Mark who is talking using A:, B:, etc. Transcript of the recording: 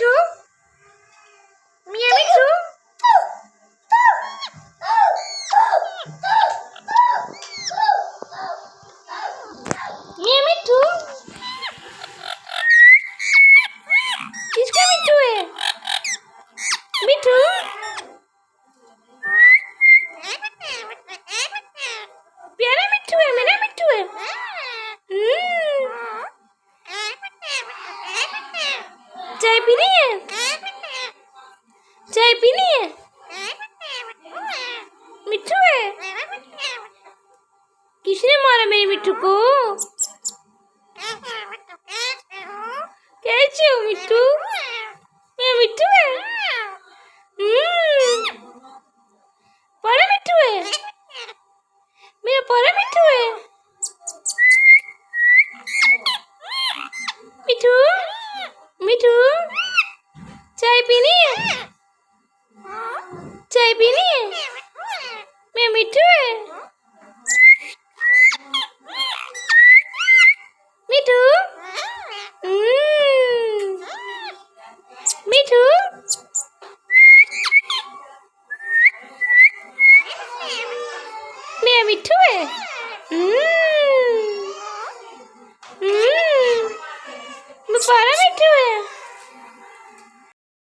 A: मिट्ठू, मियाँ मिट्ठू, मियाँ मिट्ठू, किसका मिट्ठू है? मिट्ठू, प्यारा मिट्ठू है, मेरा मिट्ठू है। चाय पीनी है? चाय पीनी है? मिट्ठू है? किसने मारा मेरे मिट्ठू को? कैसे हो मिट्ठू? मेरा मिट्ठू है? बड़ा मिट्ठू है? मेरा बड़ा मिट्ठू है? मिट्ठू, मिट्ठू, चाय पीनी है? चाय पीनी है? मेरा मिट्ठू है? मिट्ठू, मिट्ठू, मेरा मिट्ठू है? मेरा मिट्ठू है?